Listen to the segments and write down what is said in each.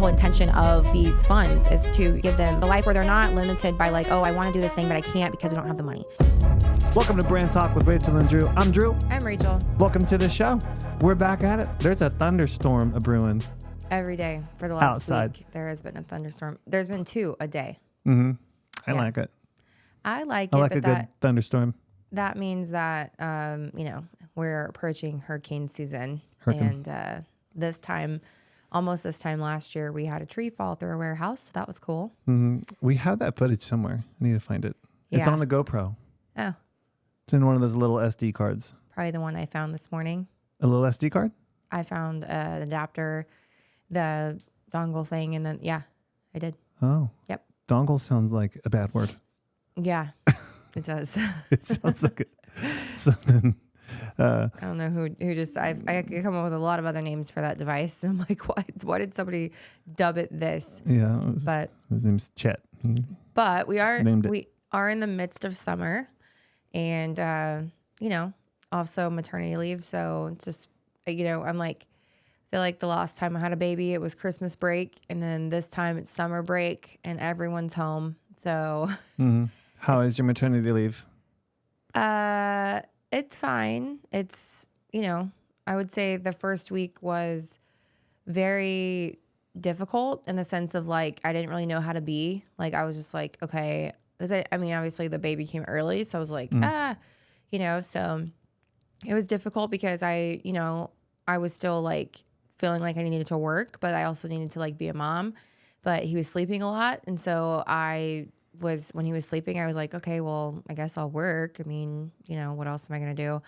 whole intention of these funds is to give them a life where they're not limited by like, oh, I want to do this thing, but I can't because we don't have the money. Welcome to Brand Talk with Rachel and Drew. I'm Drew. I'm Rachel. Welcome to the show. We're back at it. There's a thunderstorm a-brewing. Every day for the last outside. week, there has been a thunderstorm. There's been 2 a day. Mm-hmm. I like it. I like I it, like but a good thunderstorm. that means that, we're approaching hurricane season. Hurricane. And this time last year, we had a tree fall through a warehouse. So that was cool. Mm-hmm. We have that footage somewhere. I need to find it. It's Yeah. on the GoPro. Oh, It's in one of those little SD cards. probably the one I found this morning. A little SD card? I found an adapter, the dongle thing, and then, yeah, I did. Oh. Yep. Dongle sounds like a bad word. Yeah, it does. It sounds like something. I don't know who just, I could come up with a lot of other names for that device. I'm like, why did somebody dub it this? Yeah. But his name's Chet. we are in the midst of summer and, also maternity leave. So it's just, I'm like, feel like the last time I had a baby, it was Christmas break. And then this time it's summer break and everyone's home. So How is your maternity leave? it's fine. It's, I would say the first week was very difficult in the sense of like, I didn't really know how to be. Like, I was just like, okay. Obviously the baby came early. So I was like, so it was difficult because I was still like feeling like I needed to work, but I also needed to like be a mom, but he was sleeping a lot. And so when he was sleeping, I was like, okay, well, I guess I'll work. I mean, what else am I going to do?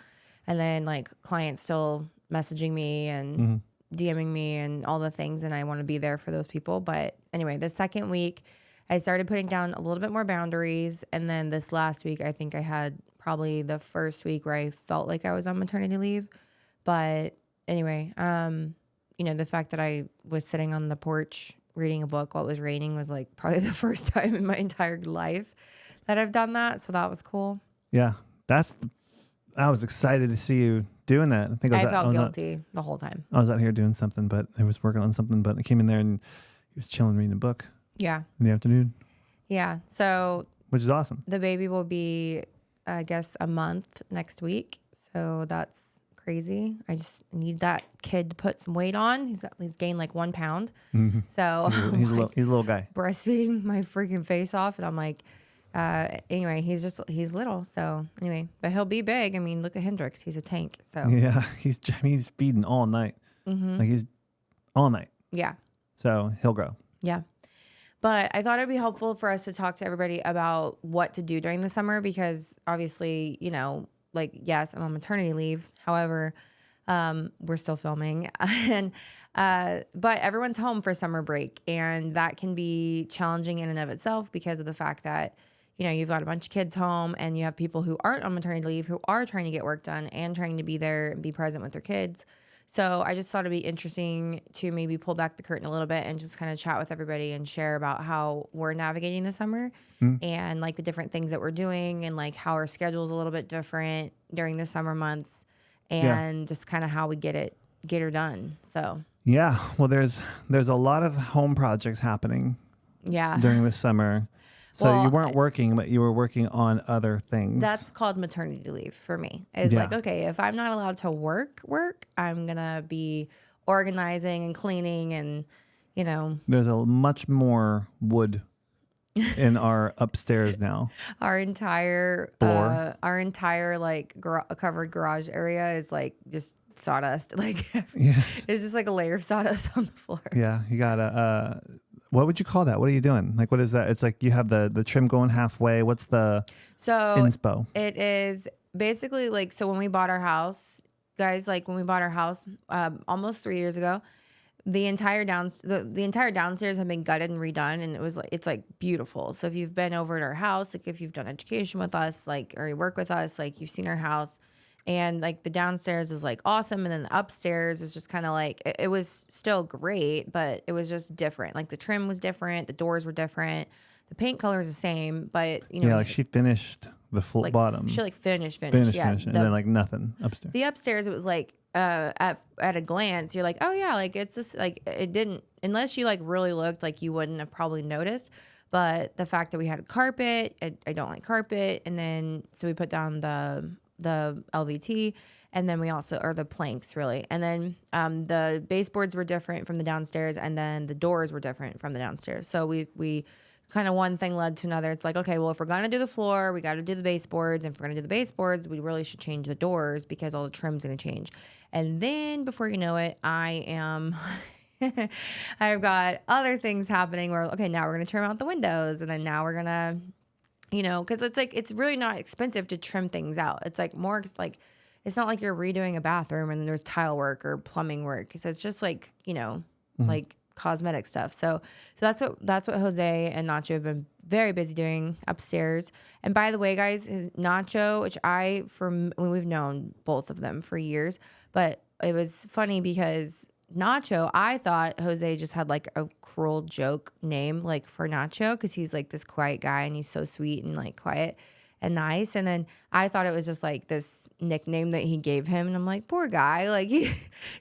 And then like clients still messaging me and DMing me and all the things. And I want to be there for those people. But anyway, the second week I started putting down a little bit more boundaries. And then this last week, I think I had probably the first week where I felt like I was on maternity leave. But anyway, the fact that I was sitting on the porch reading a book while it was raining was like probably the first time in my entire life that I've done that. So that was cool. Yeah. I was excited to see you doing that. I felt guilty the whole time. I was out here doing something, but I was working on something, but I came in there and he was chilling reading a book. Yeah. In the afternoon. Yeah. So. Which is awesome. The baby will be, I guess, a month next week. So that's crazy. I just need that kid to put some weight on. He's gained like 1 pound. Mm-hmm. So he's a little guy. Breastfeeding my freaking face off. And I'm like, anyway, he's little. So anyway, but he'll be big. I mean, look at Hendrix. He's a tank. So yeah, he's feeding all night. Mm-hmm. Like he's all night. Yeah. So he'll grow. Yeah. But I thought it'd be helpful for us to talk to everybody about what to do during the summer because obviously, like, yes, I'm on maternity leave. However, we're still filming and, but everyone's home for summer break and that can be challenging in and of itself because of the fact that, you've got a bunch of kids home and you have people who aren't on maternity leave who are trying to get work done and trying to be there and be present with their kids. So I just thought it'd be interesting to maybe pull back the curtain a little bit and just kind of chat with everybody and share about how we're navigating the summer and like the different things that we're doing and like how our schedule is a little bit different during the summer months and just kind of how we get her done. So yeah, well, there's a lot of home projects happening. Yeah, during the summer. So you weren't working, but you were working on other things. That's called maternity leave for me. It's like, okay, if I'm not allowed to work, I'm going to be organizing and cleaning and, There's a much more wood in our upstairs now. Our entire floor. Like covered garage area is like just sawdust. Like it's just like a layer of sawdust on the floor. Yeah, you got what would you call that? What are you doing? Like, what is that? It's like you have the trim going halfway. What's the inspo? It is basically like, so when we bought our house, guys, almost 3 years ago, the entire downstairs have been gutted and redone, and it's like beautiful. So if you've been over at our house, like if you've done education with us, like, or you work with us, like you've seen our house. And like the downstairs is like awesome. And then the upstairs is just kind of like, it was still great, but it was just different. Like the trim was different. The doors were different. The paint color is the same, but Yeah, like she finished the full like bottom. She like finished. Yeah, finished, and then like nothing upstairs. The upstairs, it was like at a glance, you're like, oh yeah, like it's this, like it didn't, unless you like really looked, like you wouldn't have probably noticed. But the fact that we had a carpet, I don't like carpet, and then so we put down the LVT, and then we also, or the planks really, and then the baseboards were different from the downstairs, and then the doors were different from the downstairs. So we kind of one thing led to another. It's like, okay, well, if we're going to do the floor, we got to do the baseboards. And if we're going to do the baseboards, we really should change the doors because all the trim's going to change. And then before you know it, I've got other things happening where, okay, now we're going to trim out the windows. And then now we're going to, because it's like, it's really not expensive to trim things out. It's like more like, it's not like you're redoing a bathroom and there's tile work or plumbing work. So it's just like, like cosmetic stuff. So that's what Jose and Nacho have been very busy doing upstairs. And by the way, guys, Nacho, which we've known both of them for years, but it was funny because Nacho, I thought Jose just had like a cruel joke name like for Nacho because he's like this quiet guy and he's so sweet and like quiet and nice. And then I thought it was just like this nickname that he gave him. And I'm like, poor guy. Like he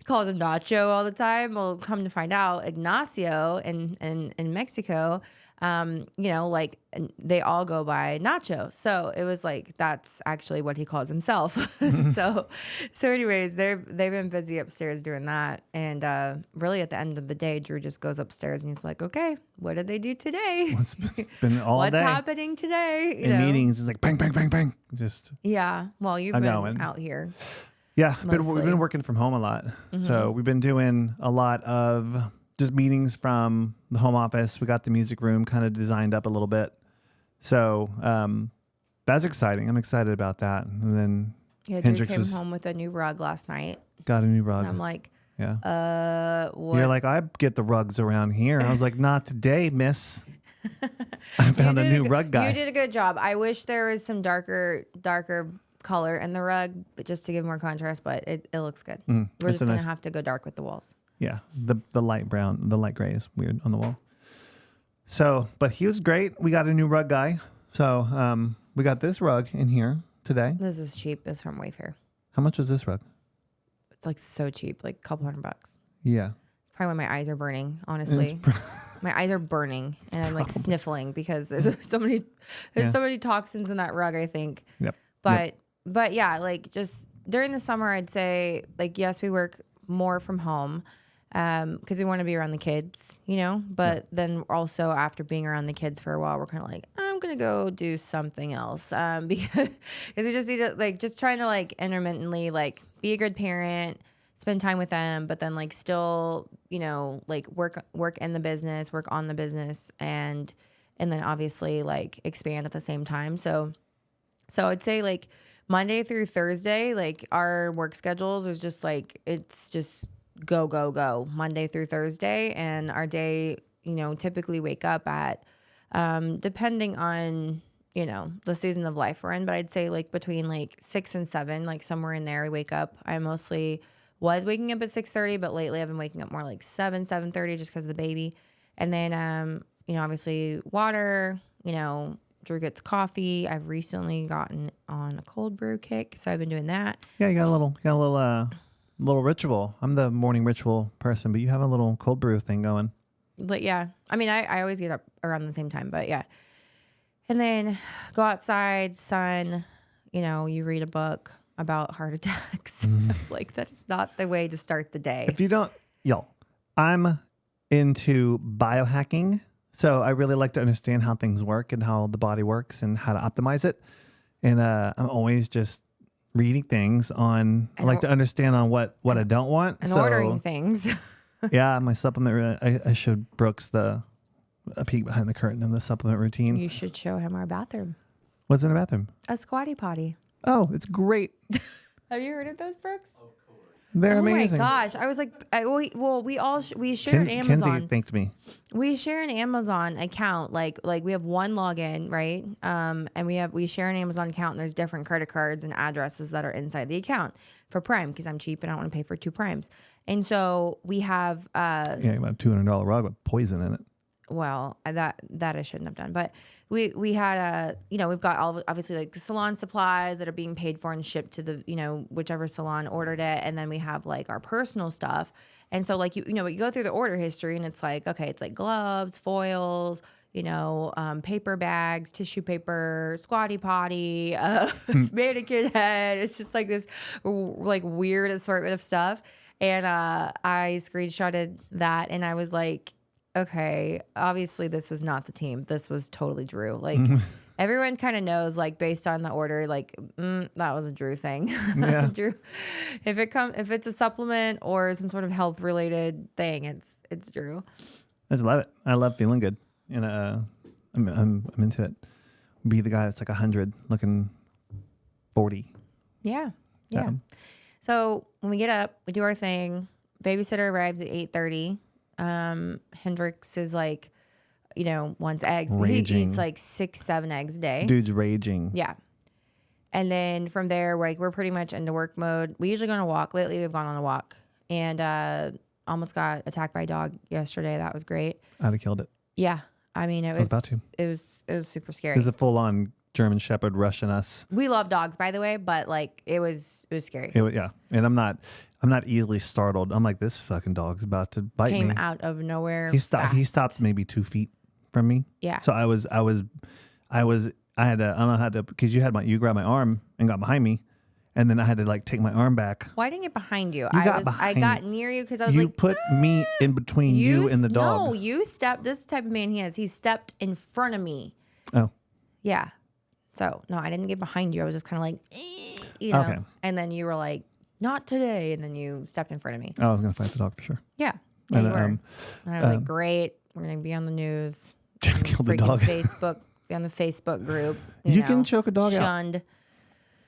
calls him Nacho all the time. Well, come to find out, Ignacio in Mexico, like they all go by Nacho. So it was like, that's actually what he calls himself. So anyways, they've been busy upstairs doing that. And really at the end of the day, Drew just goes upstairs and he's like, okay, what did they do today? It's been all What's day. What's happening today? In meetings, it's like bang, bang, bang, bang. Just. Yeah. Well, you've been out here. Yeah. We've been working from home a lot. Mm-hmm. So we've been doing a lot of just meetings from the home office. We got the music room kind of designed up a little bit. So that's exciting. I'm excited about that. And then Drew came home with a new rug last night. Got a new rug. And I'm like, what? You're like, I get the rugs around here. I was like, not today, miss. I found a new rug guy. You did a good job. I wish there was some darker color in the rug, but just to give more contrast, but it looks good. We're just going to have to go dark with the walls. Yeah, the light brown, the light gray is weird on the wall. So, but he was great. We got a new rug guy. So we got this rug in here today. This is cheap. This is from Wayfair. How much was this rug? It's like so cheap, like a couple $100. Yeah. It's probably when my eyes are burning, honestly. My eyes are burning and I'm like sniffling because there's so many toxins in that rug, I think. Yep. But yeah, like just during the summer, I'd say like, yes, we work more from home. Because we want to be around the kids, but then also after being around the kids for a while, we're kind of like, I'm going to go do something else. Because we just need to like, just trying to like intermittently like be a good parent, spend time with them, but then like still, like work in the business, work on the business and then obviously like expand at the same time. So I'd say like Monday through Thursday, like our work schedules is just like, it's just go Monday through Thursday. And our day, typically wake up at, depending on, the season of life we're in, but I'd say like between like 6 and 7, like somewhere in there we wake up. I mostly was waking up at 6:30, but lately I've been waking up more like 7:30 just because of the baby. And then, obviously water, Drew gets coffee. I've recently gotten on a cold brew kick, so I've been doing that. Yeah, you got a little ritual. I'm the morning ritual person, but you have a little cold brew thing going. But yeah, I mean, I always get up around the same time, but yeah. And then go outside, sun, you read a book about heart attacks. Like that is not the way to start the day. If you don't, I'm into biohacking. So I really like to understand how things work and how the body works and how to optimize it. And I'm always just reading things on, I like to understand on what I don't want. And ordering things. Yeah, my supplement, I showed Brooks a peek behind the curtain in the supplement routine. You should show him our bathroom. What's in the bathroom? A squatty potty. Oh, it's great. Have you heard of those, Brooks? Of course. They're amazing. Oh my gosh. I was like, we share an Amazon. Kenzie thanked me. We share an Amazon account. Like we have one login, right? And we share an Amazon account and there's different credit cards and addresses that are inside the account for Prime because I'm cheap and I don't want to pay for 2 Primes. And so we have, you have a $200 rug with poison in it. well, that I shouldn't have done, but we had we've got all obviously like salon supplies that are being paid for and shipped to the, whichever salon ordered it. And then we have like our personal stuff. And so like, you go through the order history and it's like, okay, it's like gloves, foils, paper bags, tissue paper, squatty potty, mannequin head. It's just like this like weird assortment of stuff. And I screenshotted that and I was like, okay, obviously this was not the team. This was totally Drew. Like everyone kind of knows, like based on the order, like that was a Drew thing. Yeah. Drew, if it's a supplement or some sort of health related thing, it's Drew. I just love it. I love feeling good, and I'm into it. Be the guy that's like 100 looking 40. Yeah. So when we get up, we do our thing. Babysitter arrives at 8:30. Hendrix is like, wants eggs. Raging. He eats like 6-7 eggs a day. Dude's raging. Yeah. And then from there, we're pretty much into work mode. We usually go on a walk. Lately, we've gone on a walk and almost got attacked by a dog yesterday. That was great. I'd have killed it. Yeah. I mean, it was super scary. It was a full on German Shepherd rushing us. We love dogs, by the way, but like it was scary. Yeah. And I'm not easily startled. I'm like, this fucking dog's about to bite me. Came out of nowhere. He stopped maybe 2 feet from me. Yeah. So I had to, I don't know how to, because you grabbed my arm and got behind me, and then I had to like take my arm back. Why didn't I get behind you? I got near you because I was you like, put me in between you and the dog. No, you stepped. This type of man he stepped in front of me. Oh. Yeah. So no, I didn't get behind you. I was just kind of like, Okay. And then you were like, not today. And then you stepped in front of me. Oh, I was gonna fight the dog for sure. Yeah. Yeah, you were. And I was like, great. We're gonna be on the news. Kill the dog. Facebook. Be on the Facebook group. You can choke a dog shunned. out.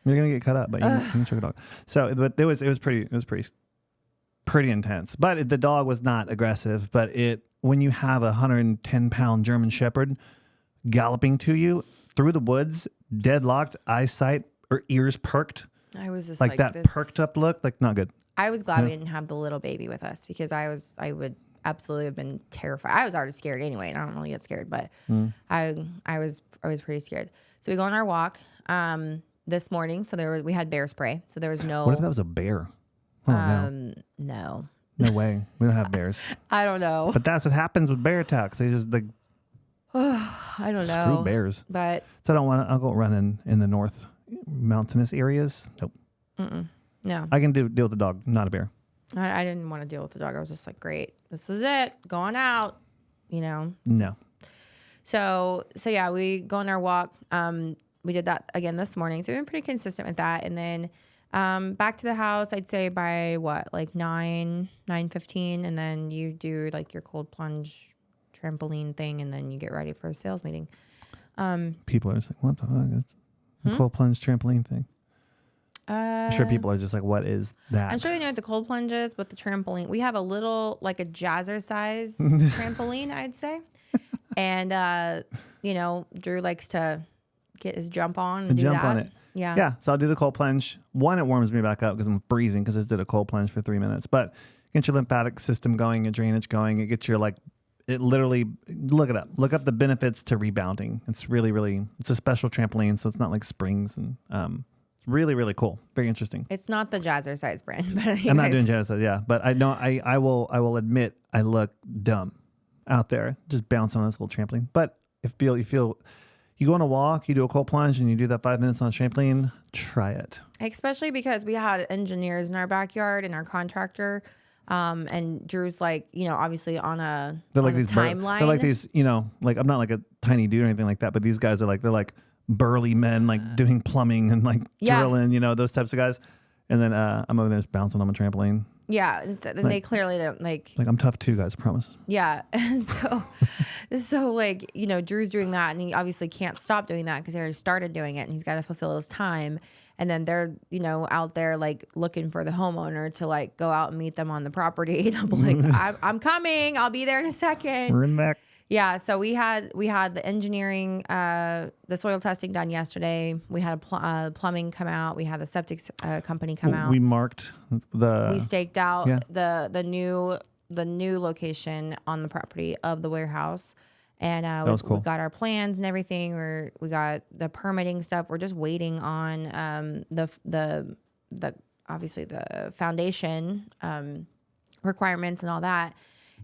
You're gonna get cut up, but you can choke a dog. So, but it was pretty intense. But the dog was not aggressive. But when you have a 110-pound German Shepherd galloping to you through the woods, deadlocked, eyesight or ears perked, I was just like that this perked up look, like not good. I was glad we didn't have the little baby with us because I would absolutely have been terrified. I was already scared anyway, and I don't really get scared, but I was pretty scared. So we go on our walk this morning. So we had bear spray. So there was no. What if that was a bear? Oh, no. No way. We don't have bears. I don't know. But that's what happens with bear attacks. They just like I don't know. Screw bears. But so I'll go run in the north mountainous areas. Nope. No. I can deal with the dog, not a bear. I didn't want to deal with the dog. I was just like, great, this is it, going out, No. So yeah, we go on our walk. We did that again this morning. So we've been pretty consistent with that. And then back to the house, I'd say by like 9:15. And then you do like your cold plunge trampoline thing. And then you get ready for a sales meeting. People are just like, what the fuck? It's a cold plunge trampoline thing. I'm sure people are just like, what is that? I'm sure they know what the cold plunge is, but the trampoline, we have a little, like a jazzercise trampoline, I'd say. And, Drew likes to get his jump on and do jump that. On it. Yeah. Yeah. So I'll do the cold plunge. One, it warms me back up because I'm freezing because I just did a cold plunge for 3 minutes. But get your lymphatic system going, your drainage going. It gets your it literally, look it up. Look up the benefits to rebounding. It's really, really, it's a special trampoline. So it's not like springs and, it's really, really cool. Very interesting. It's not the jazzercise brand, but anyways. I'm not doing jazzercise, yeah. But I know I will admit I look dumb out there just bouncing on this little trampoline. But if you go on a walk, you do a cold plunge, and you do that 5 minutes on a trampoline, try it. Especially because we had engineers in our backyard and our contractor. And Drew's like, obviously on a timeline. They're like these, like I'm not like a tiny dude or anything like that, but these guys are they're like burly men, like doing plumbing and like drilling, those types of guys. And then I'm over there just bouncing on my trampoline. Yeah, and they clearly don't like I'm tough too, guys. I promise. Yeah, and so Drew's doing that, and he obviously can't stop doing that because he already started doing it, and he's got to fulfill his time. And then they're out there like looking for the homeowner to like go out and meet them on the property. And I'm like, I'm coming. I'll be there in a second. We're in back. Yeah, so we had the engineering, the soil testing done yesterday. We had plumbing come out. We had the septic company come out. We marked we staked out the new the new location on the property of the warehouse. And That was cool. we got our plans and everything. We got the permitting stuff. We're just waiting on the obviously the foundation requirements and all that,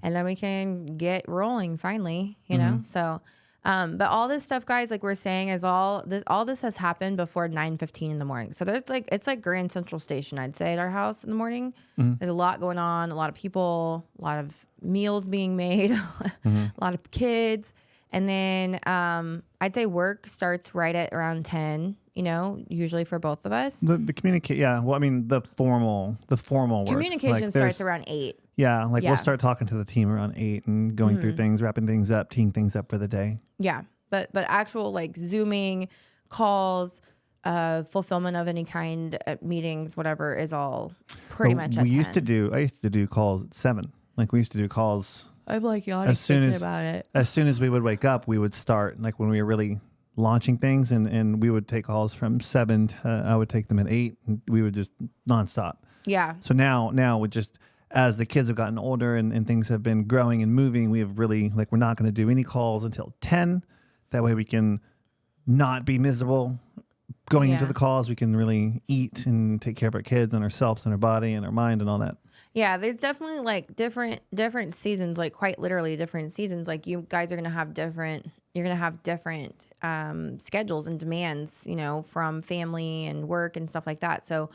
and then we can get rolling finally. You know, so. But all this stuff, guys, like we're saying, is all this has happened before 9:15 in the morning. So there's it's like Grand Central Station, I'd say, at our house in the morning. There's a lot going on, a lot of people, a lot of meals being made, a lot of kids. And then I'd say work starts right at around 10, you know, usually for both of us. The communicate, yeah. Well, I mean, the formal work. Communication starts around 8. Yeah, like we'll start talking to the team around 8 and going through things, wrapping things up, teeing things up for the day. Yeah, but actual like Zooming, calls, fulfillment of any kind, meetings, whatever, is all pretty much at 10. I used to do calls at 7. Like we used to do calls. I'm like yawning thinking about it. As soon as we would wake up, we would start, like when we were really launching things, and we would take calls from 7 to, I would take them at 8, and we would just nonstop. Yeah. So now we just, as the kids have gotten older and things have been growing and moving, we have really, like, we're not going to do any calls until 10. That way we can not be miserable going into the calls. We can really eat and take care of our kids and ourselves and our body and our mind and all that. Yeah, there's definitely like different seasons, like quite literally different seasons. Like you guys are going to have different schedules and demands, you know, from family and work and stuff like that. So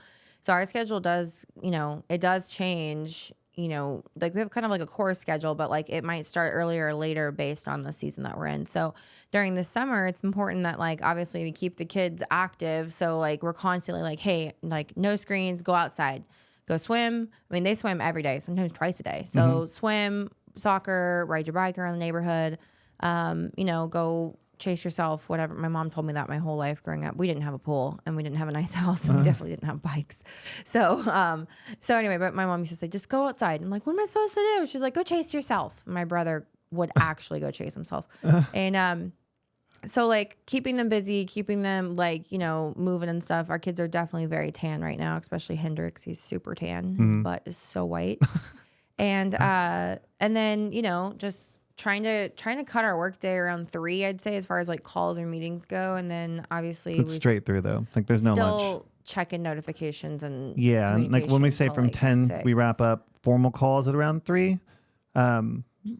our schedule does, you know, it does change, you know, like we have kind of like a core schedule, but like it might start earlier or later based on the season that we're in. So during the summer, it's important that like, obviously we keep the kids active. So like we're constantly like, hey, like no screens, go outside, go swim. I mean, they swim every day, sometimes twice a day. So swim, soccer, ride your bike around the neighborhood, you know, go chase yourself, whatever. My mom told me that my whole life growing up. We didn't have a pool and we didn't have a nice house and we definitely didn't have bikes. So anyway, but my mom used to say, just go outside. I'm like, what am I supposed to do? She's like, go chase yourself. My brother would actually go chase himself. And so like keeping them busy, keeping them like, you know, moving and stuff. Our kids are definitely very tan right now, especially Hendrix. He's super tan. His butt is so white. And then, you know, just trying to cut our work day around 3, I'd say, as far as like calls or meetings go. And then obviously it's straight through though. It's like there's no lunch. Still checking notifications and and like when we say from like 10, 6. We wrap up formal calls at around 3.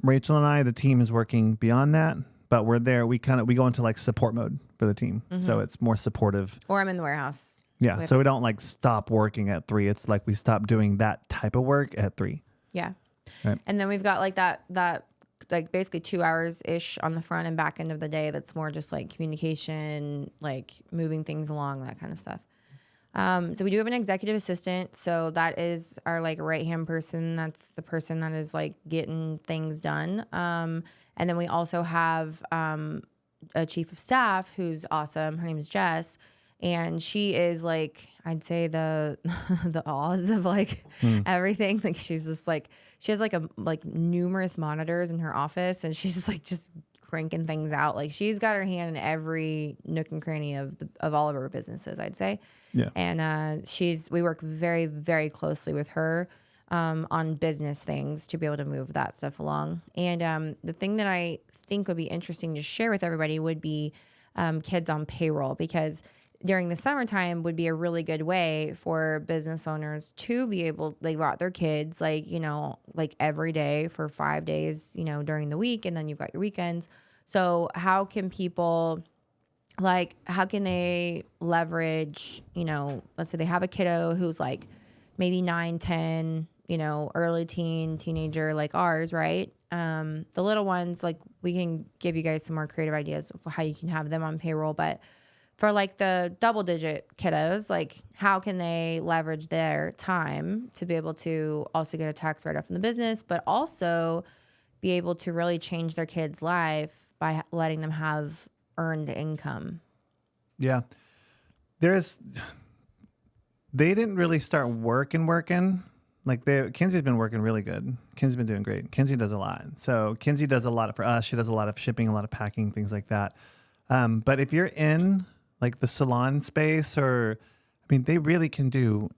Rachel and I, the team is working beyond that, but we're there. We go into like support mode for the team. So it's more supportive. Or I'm in the warehouse. Yeah. So we don't like stop working at 3. It's like we stop doing that type of work at 3. Yeah. Right. And then we've got like that like basically 2 hours ish on the front and back end of the day. That's more just like communication, like moving things along, that kind of stuff. So we do have an executive assistant. So that is our like right-hand person. That's the person that is like getting things done. And then we also have a chief of staff who's awesome. Her name is Jess. And she is like, I'd say the Oz of like everything. Like she's just like, she has like numerous monitors in her office, and she's just cranking things out. Like she's got her hand in every nook and cranny of all of her businesses, I'd say. Yeah. And we work very, very closely with her on business things to be able to move that stuff along. And the thing that I think would be interesting to share with everybody would be kids on payroll, because during the summertime would be a really good way for business owners to be able, they brought their kids, like, you know, like every day for 5 days, you know, during the week, and then you've got your weekends. So how can people, like, how can they leverage, you know, let's say they have a kiddo who's like maybe 9, 10, you know, early teenager like ours, right? The little ones, like we can give you guys some more creative ideas for how you can have them on payroll, but for like the double-digit kiddos, like how can they leverage their time to be able to also get a tax write-off from the business, but also be able to really change their kid's life by letting them have earned income? Yeah. They didn't really start working. Like Kenzie's been working really good. Kenzie's been doing great. Kenzie does a lot. So Kenzie does a lot for us. She does a lot of shipping, a lot of packing, things like that. But if you're in like the salon space, or, I mean, they really can do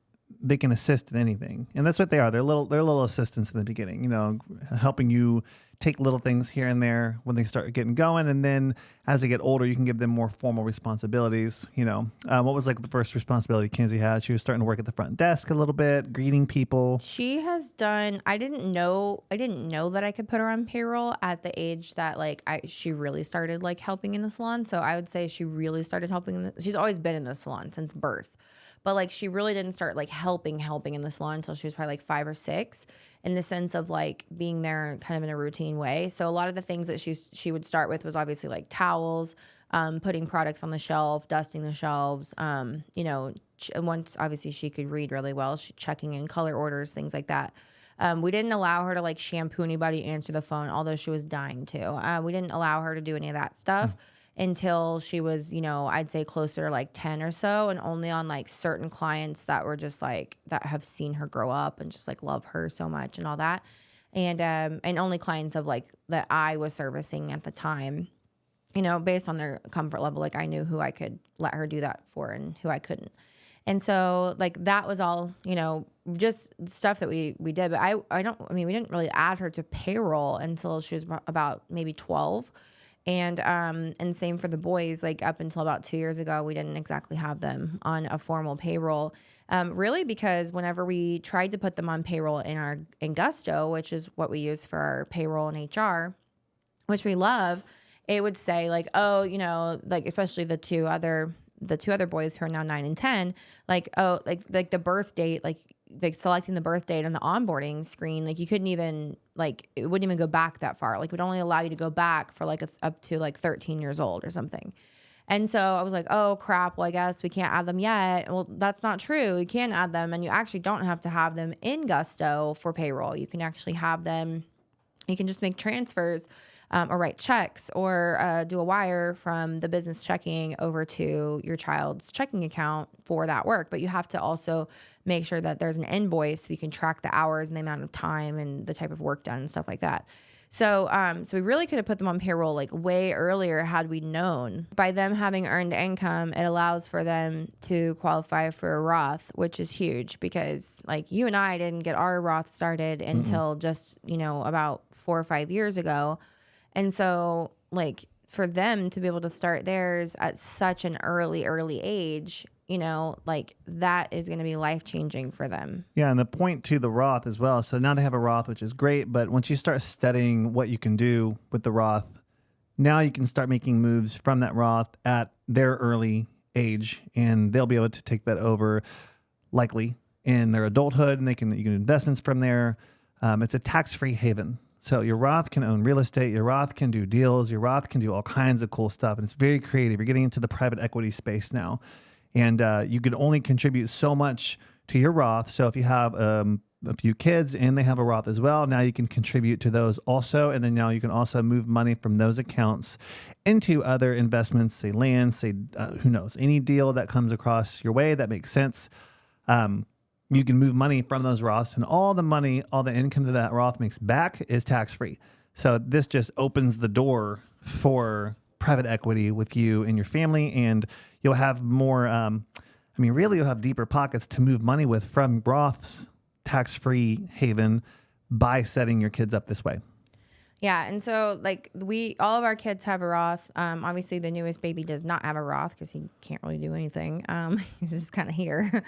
they can assist in anything. And that's what they are. They're little assistants in the beginning, helping you take little things here and there when they start getting going. And then as they get older, you can give them more formal responsibilities. What was like the first responsibility Kenzie had? She was starting to work at the front desk a little bit, greeting people. She has done, I didn't know that I could put her on payroll at the age that she really started like helping in the salon. So I would say she really started helping she's always been in the salon since birth. But like she really didn't start like helping in the salon until she was probably like 5 or 6, in the sense of like being there kind of in a routine way. So a lot of the things that she would start with was obviously like towels, putting products on the shelf, dusting the shelves. Once obviously she could read really well, checking in color orders, things like that. We didn't allow her to like shampoo anybody, answer the phone, although she was dying to. We didn't allow her to do any of that stuff until she was, I'd say closer to like 10 or so, and only on like certain clients that were just like, that have seen her grow up and just like love her so much and all that. And only clients of like that I was servicing at the time, based on their comfort level. Like I knew who I could let her do that for and who I couldn't. And so like that was all, just stuff that we did. But we didn't really add her to payroll until she was about maybe 12. And same for the boys, like up until about 2 years ago, we didn't exactly have them on a formal payroll. Really because whenever we tried to put them on payroll in Gusto, which is what we use for our payroll and HR, which we love, it would say like, oh, like especially the two other boys who are now 9 and 10, like, oh, like the birth date, like selecting the birth date on the onboarding screen, like you couldn't even, like, it wouldn't even go back that far. Like it would only allow you to go back for like up to like 13 years old or something. And so I was like, oh crap, well I guess we can't add them yet. Well, that's not true. You can add them, and you actually don't have to have them in Gusto for payroll. You can actually have them, you can just make transfers, or write checks, or do a wire from the business checking over to your child's checking account for that work. But you have to also make sure that there's an invoice so you can track the hours and the amount of time and the type of work done and stuff like that. So we really could have put them on payroll like way earlier had we known. By them having earned income, it allows for them to qualify for a Roth, which is huge because like you and I didn't get our Roth started until just, about 4 or 5 years ago. And so like for them to be able to start theirs at such an early age, like that is going to be life-changing for them. Yeah, and the point to the Roth as well. So now they have a Roth, which is great, but once you start studying what you can do with the Roth, now you can start making moves from that Roth at their early age, and they'll be able to take that over likely in their adulthood, and you can do investments from there. It's a tax-free haven. So your Roth can own real estate, your Roth can do deals, your Roth can do all kinds of cool stuff, and it's very creative. You're getting into the private equity space now, and you can only contribute so much to your Roth. So if you have a few kids and they have a Roth as well, now you can contribute to those also, and then now you can also move money from those accounts into other investments, say land, say who knows, any deal that comes across your way that makes sense. You can move money from those Roths, and all the money, all the income that that Roth makes back is tax-free. So this just opens the door for private equity with you and your family, and you'll have more, really you'll have deeper pockets to move money with from Roth's tax-free haven by setting your kids up this way. Yeah, and so like all of our kids have a Roth. Obviously, the newest baby does not have a Roth because he can't really do anything. He's just kind of here.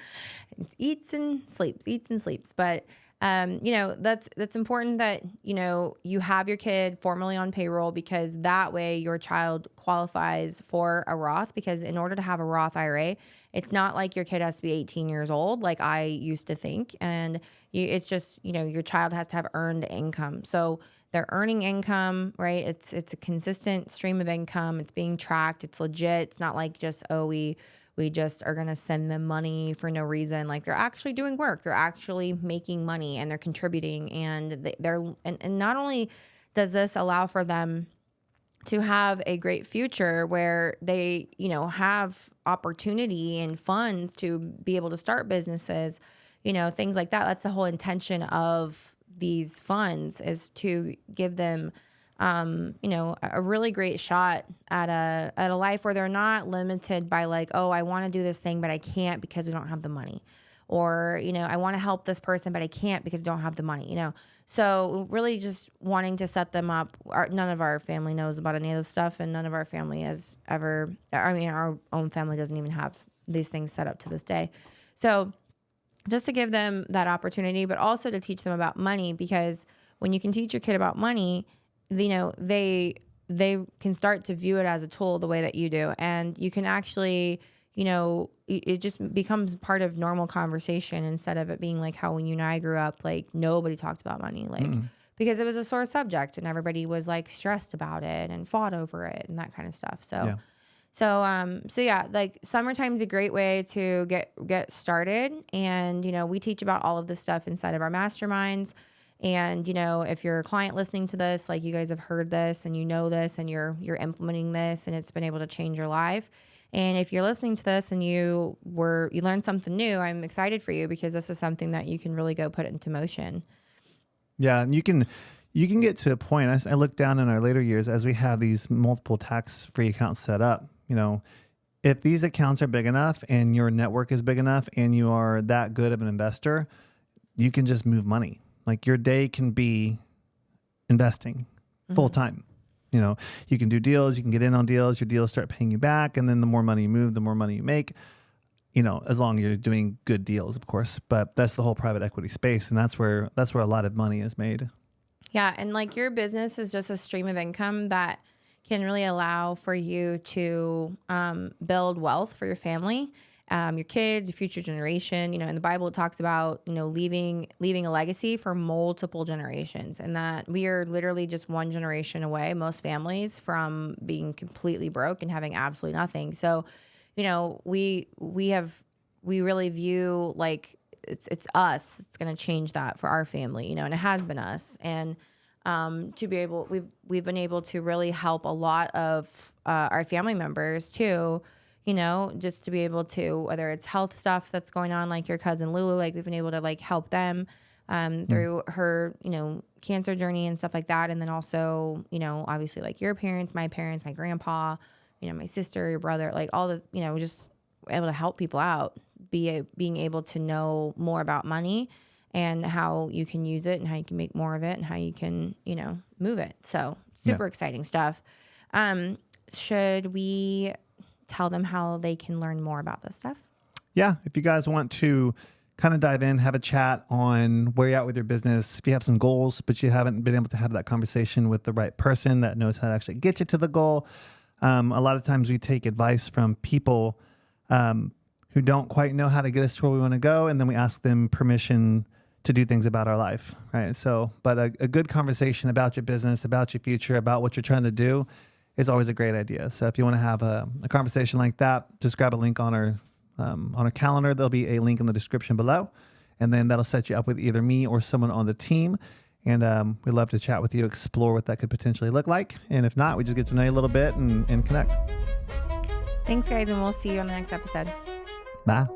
He eats and sleeps. But that's important that you have your kid formally on payroll, because that way your child qualifies for a Roth. Because in order to have a Roth IRA, it's not like your kid has to be 18 years old, like I used to think, and it's just your child has to have earned income. So they're earning income, right? It's a consistent stream of income. It's being tracked. It's legit. It's not like just, we just are going to send them money for no reason. Like they're actually doing work. They're actually making money, and they're contributing. And and not only does this allow for them to have a great future where they, have opportunity and funds to be able to start businesses, things like that. That's the whole intention of these funds, is to give them, a really great shot at a life where they're not limited by like, oh, I want to do this thing, but I can't because we don't have the money. or, I want to help this person, but I can't because I don't have the money, So really just wanting to set them up. None of our family knows about any of this stuff, and none of our family has ever, our own family doesn't even have these things set up to this day. So just to give them that opportunity, but also to teach them about money, because when you can teach your kid about money, they can start to view it as a tool the way that you do. And you can actually, it just becomes part of normal conversation instead of it being like how when you and I grew up, like nobody talked about money, like because it was a sore subject and everybody was like stressed about it and fought over it and that kind of stuff. So, so yeah, like summertime's a great way to get started. And, we teach about all of this stuff inside of our masterminds. And, if you're a client listening to this, like you guys have heard this and you know this and you're implementing this and it's been able to change your life. And if you're listening to this and you learned something new, I'm excited for you because this is something that you can really go put into motion. Yeah. And you can get to a point. I look down in our later years as we have these multiple tax-free accounts set up, if these accounts are big enough and your network is big enough and you are that good of an investor, you can just move money. Like your day can be investing full time. You can do deals, you can get in on deals, your deals start paying you back. And then the more money you move, the more money you make, as long as you're doing good deals, of course. But that's the whole private equity space. And that's where a lot of money is made. Yeah. And like your business is just a stream of income that can really allow for you to build wealth for your family. Your kids, your future generation, in the Bible, it talks about, leaving a legacy for multiple generations, and that we are literally just one generation away, most families, from being completely broke and having absolutely nothing. So, we really view like it's us. It's going to change that for our family, and it has been us. And we've been able to really help a lot of our family members too. Just to be able to, whether it's health stuff that's going on, like your cousin Lulu, like we've been able to like help them through her, cancer journey and stuff like that. And then also, obviously like your parents, my grandpa, my sister, your brother, like all the, just able to help people out, being able to know more about money and how you can use it and how you can make more of it and how you can, move it. So super exciting stuff. Should we tell them how they can learn more about this stuff? Yeah. If you guys want to kind of dive in, have a chat on where you're at with your business, if you have some goals, but you haven't been able to have that conversation with the right person that knows how to actually get you to the goal. A lot of times we take advice from people who don't quite know how to get us to where we want to go. And then we ask them permission to do things about our life. Right. So, but a good conversation about your business, about your future, about what you're trying to do is always a great idea. So if you want to have a conversation like that, just grab a link on our calendar. There'll be a link in the description below, and then that'll set you up with either me or someone on the team. And we'd love to chat with you, explore what that could potentially look like. And if not, we just get to know you a little bit and connect. Thanks, guys, and we'll see you on the next episode. Bye.